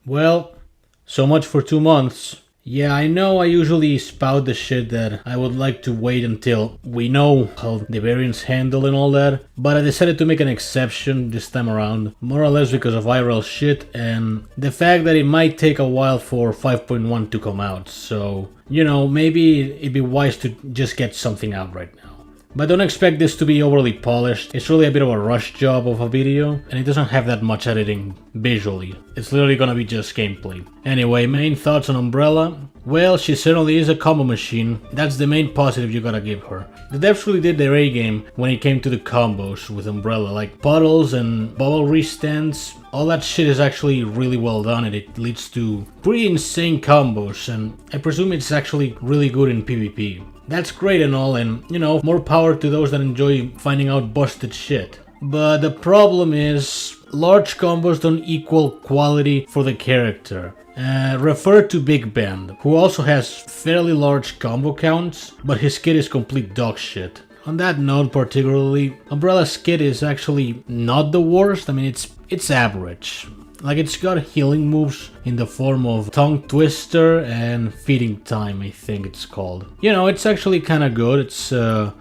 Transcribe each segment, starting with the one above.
Well, so much for 2 months. Yeah, I know I usually spout the shit that I would like to wait until we know how the variants handle and all that, but I decided to make an exception this time around, more or less because of IRL shit and the fact that it might take a while for 5.1 to come out, so, maybe it'd be wise to just get something out right now. But don't expect this to be overly polished, it's really a bit of a rush job of a video, and it doesn't have that much editing visually. It's literally gonna be just gameplay. Anyway, main thoughts on Umbrella? Well, she certainly is a combo machine, that's the main positive you gotta give her. The devs really did their A-game when it came to the combos with Umbrella, like puddles and bubble restands. All that shit is actually really well done and it leads to pretty insane combos, and I presume it's actually really good in PvP. That's great and all, and more power to those that enjoy finding out busted shit. But the problem is, large combos don't equal quality for the character. Refer to Big Ben, who also has fairly large combo counts, but his kit is complete dog shit. On that note particularly, Umbrella's kit is actually not the worst, I mean it's average. Like, it's got healing moves in the form of Tongue Twister and Feeding Time, I think it's called. It's actually kinda good. It's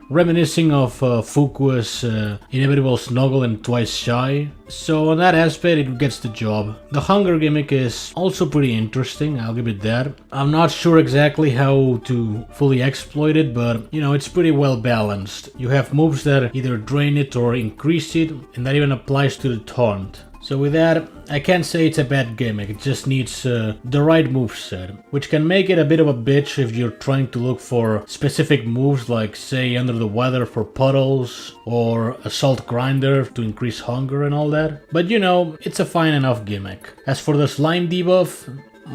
reminiscing of Fukua's Inevitable Snuggle and Twice Shy. So on that aspect, it gets the job. The hunger gimmick is also pretty interesting, I'll give it that. I'm not sure exactly how to fully exploit it, but it's pretty well balanced. You have moves that either drain it or increase it, and that even applies to the taunt. So with that, I can't say it's a bad gimmick, it just needs the right moveset, which can make it a bit of a bitch if you're trying to look for specific moves like, say, Under the Weather for puddles, or Assault Grinder to increase hunger and all that. But it's a fine enough gimmick. As for the slime debuff,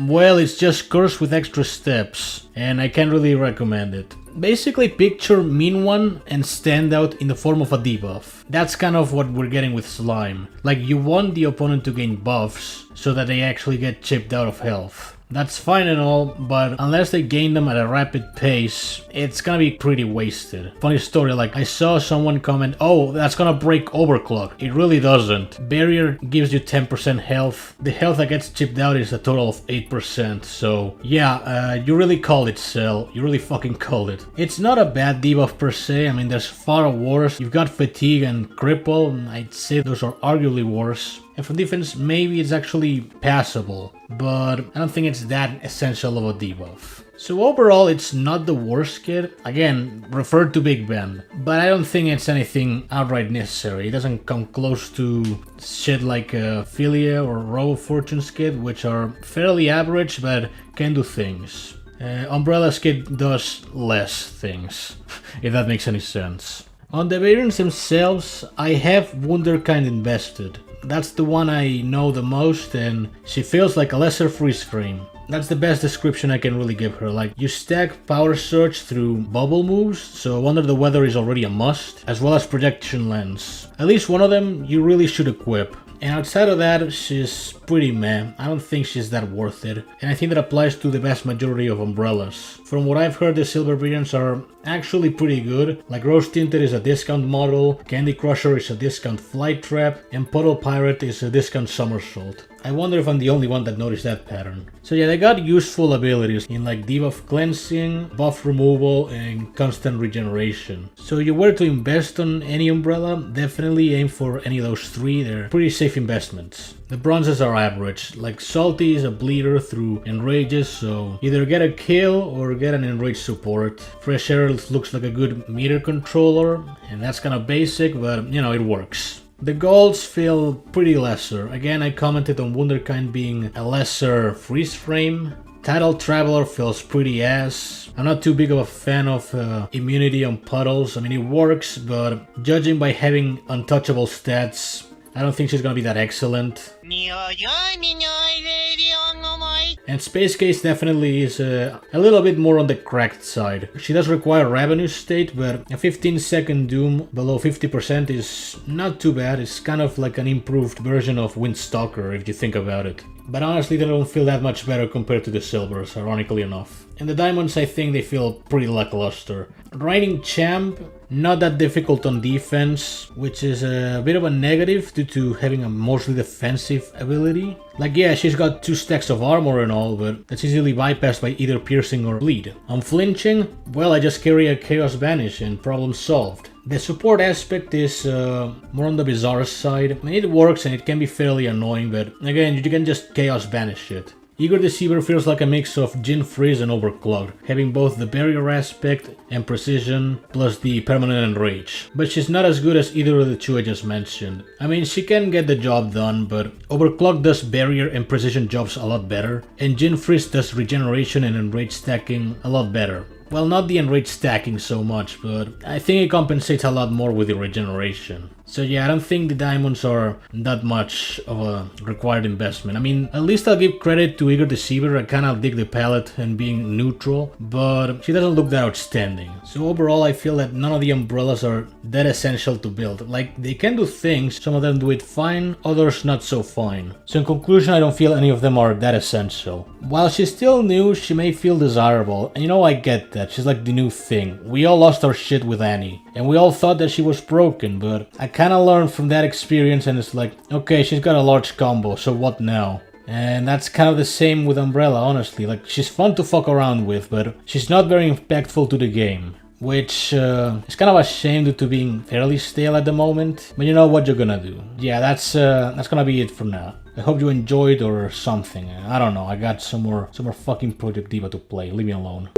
well, it's just Curse with extra steps, and I can't really recommend it. Basically picture Mean One and Standout in the form of a debuff. That's kind of what we're getting with Slime. Like, you want the opponent to gain buffs so that they actually get chipped out of health. That's fine and all, but unless they gain them at a rapid pace, it's gonna be pretty wasted. Funny story, like, I saw someone comment, oh, that's gonna break Overclock. It really doesn't. Barrier gives you 10% health. The health that gets chipped out is a total of 8%, so yeah, you really called it, Cell. You really fucking called it. It's not a bad debuff per se, I mean, there's far worse. You've got Fatigue and Cripple, and I'd say those are arguably worse. And for defense, maybe it's actually passable, but I don't think it's that essential of a debuff. So overall, it's not the worst kit. Again, refer to Big Ben, but I don't think it's anything outright necessary. It doesn't come close to shit like Philia or Robo Fortune's kit, which are fairly average but can do things. Umbrella's kit does less things, if that makes any sense. On the variants themselves, I have Wunderkind invested. That's the one I know the most, and she feels like a lesser freeze frame. That's the best description I can really give her. Like, you stack Power Surge through bubble moves, so Under the Weather is already a must, as well as Projection Lens. At least one of them you really should equip. And outside of that, she's pretty meh. I don't think she's that worth it. And I think that applies to the vast majority of Umbrellas. From what I've heard, the silver variants are actually pretty good. Like, Rose Tinted is a discount model, Candy Crusher is a discount Flight Trap, and Puddle Pirate is a discount Somersault. I wonder if I'm the only one that noticed that pattern. So yeah, they got useful abilities in like debuff cleansing, buff removal, and constant regeneration. So if you were to invest on any Umbrella, definitely aim for any of those three, they're pretty safe investments. The bronzes are average, like Salty is a bleeder through Enrages, so either get a kill or get an Enrage support. Fresh Air looks like a good meter controller, and that's kinda basic, but it works. The golds feel pretty lesser. Again, I commented on Wunderkind being a lesser freeze frame. Tidal Traveler feels pretty ass. I'm not too big of a fan of immunity on puddles. I mean, it works, but judging by having untouchable stats, I don't think she's gonna be that excellent. And Space Case definitely is a little bit more on the cracked side. She does require Revenue State, but a 15-second Doom below 50% is not too bad. It's kind of like an improved version of Windstalker if you think about it. But honestly, they don't feel that much better compared to the silvers, ironically enough. And the diamonds, I think they feel pretty lackluster. Reigning Champ Not that difficult on defense, which is a bit of a negative due to having a mostly defensive ability. Like, yeah, she's got 2 stacks of armor and all, but that's easily bypassed by either piercing or bleed. Unflinching? Well, I just carry a Chaos Banish and problem solved. The support aspect is more on the bizarre side. I mean, it works and it can be fairly annoying, but again, you can just Chaos Banish it. Eager Deceiver feels like a mix of Jin Freeze and Overclocked, having both the barrier aspect and precision, plus the permanent enrage. But she's not as good as either of the 2 I just mentioned. I mean, she can get the job done, but Overclocked does barrier and precision jobs a lot better, and Jin Freeze does regeneration and enrage stacking a lot better. Well, not the enrage stacking so much, but I think it compensates a lot more with the regeneration. So yeah, I don't think the diamonds are that much of a required investment. I mean, at least I'll give credit to Eager Deceiver. I kinda dig the palette and being neutral, but she doesn't look that outstanding. So overall, I feel that none of the umbrellas are that essential to build. Like, they can do things, some of them do it fine, others not so fine. So in conclusion, I don't feel any of them are that essential. While she's still new, she may feel desirable, and you know, I get that. She's like the new thing. We all lost our shit with Annie, and we all thought that she was broken, but I kinda learned from that experience, and it's like, okay, she's got a large combo, so what now? And that's kind of the same with Umbrella, honestly. Like, she's fun to fuck around with, but she's not very impactful to the game. Which is kind of a shame due to being fairly stale at the moment. But you know what you're gonna do. Yeah, that's gonna be it for now. I hope you enjoyed or something. I don't know, I got some more fucking Project Diva to play. Leave me alone.